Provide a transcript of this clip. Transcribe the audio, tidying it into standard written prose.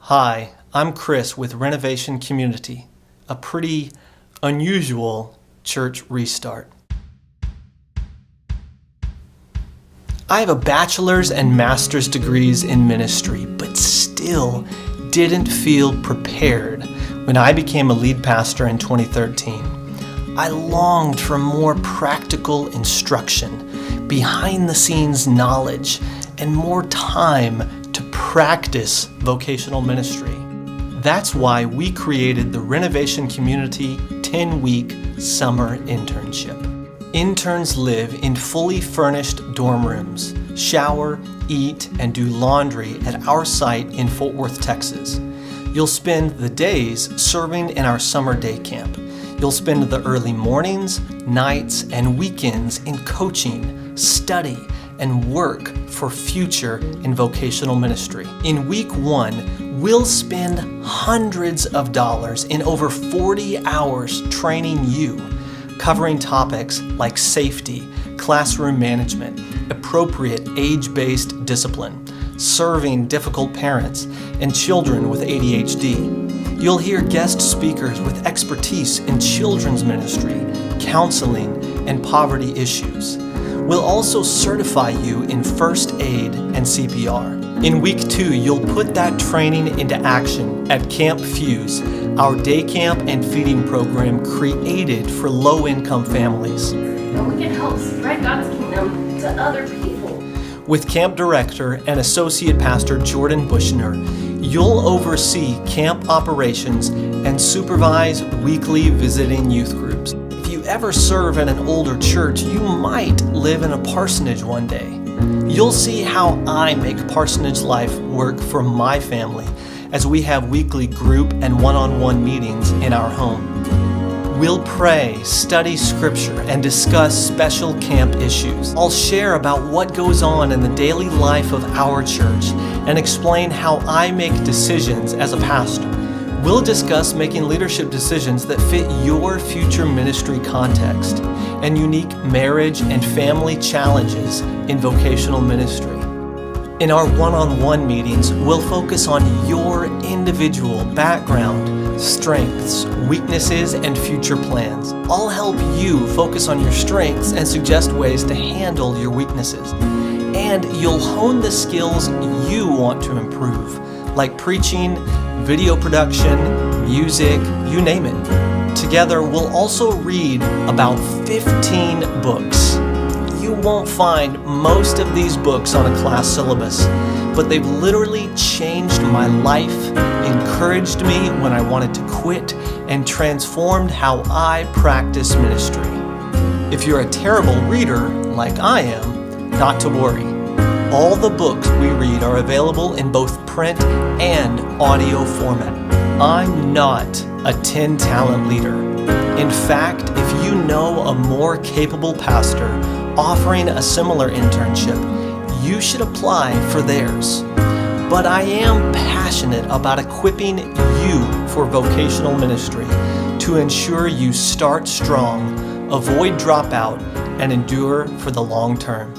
Hi, I'm Chris with Renovation Community, a pretty unusual church restart. I have a bachelor's and master's degrees in ministry, but still didn't feel prepared when I became a lead pastor in 2013. I longed for more practical instruction, behind-the-scenes knowledge, and more time to practice vocational ministry. That's why we created the Renovation Community 10-week summer internship. Interns live in fully furnished dorm rooms, shower, eat, and do laundry at our site in Fort Worth, Texas. You'll spend the days serving in our summer day camp. You'll spend the early mornings, nights, and weekends in coaching, study, and work for future in vocational ministry. In week 1, we'll spend hundreds of dollars in over 40 hours training you, covering topics like safety, classroom management, appropriate age-based discipline, serving difficult parents, and children with ADHD. You'll hear guest speakers with expertise in children's ministry, counseling, and poverty issues. We'll also certify you in first aid and CPR. In week 2, you'll put that training into action at Camp Fuse, our day camp and feeding program created for low-income families. And we can help spread God's kingdom to other people. With Camp Director and Associate Pastor Jordan Bushner, you'll oversee camp operations and supervise weekly visiting youth groups. If you ever serve at an older church, you might live in a parsonage one day. You'll see how I make parsonage life work for my family as we have weekly group and one-on-one meetings in our home. We'll pray, study scripture, and discuss special camp issues. I'll share about what goes on in the daily life of our church and explain how I make decisions as a pastor. We'll discuss making leadership decisions that fit your future ministry context and unique marriage and family challenges in vocational ministry. In our one-on-one meetings, we'll focus on your individual background, strengths, weaknesses, and future plans. I'll help you focus on your strengths and suggest ways to handle your weaknesses. And you'll hone the skills you want to improve, like preaching, video production, music, you name it. Together, we'll also read about 15 books. You won't find most of these books on a class syllabus, but they've literally changed my life, encouraged me when I wanted to quit, and transformed how I practice ministry. If you're a terrible reader, like I am, not to worry. All the books we read are available in both print and audio format. I'm not a 10-talent leader. In fact, if you know a more capable pastor offering a similar internship, you should apply for theirs. But I am passionate about equipping you for vocational ministry to ensure you start strong, avoid dropout, and endure for the long term.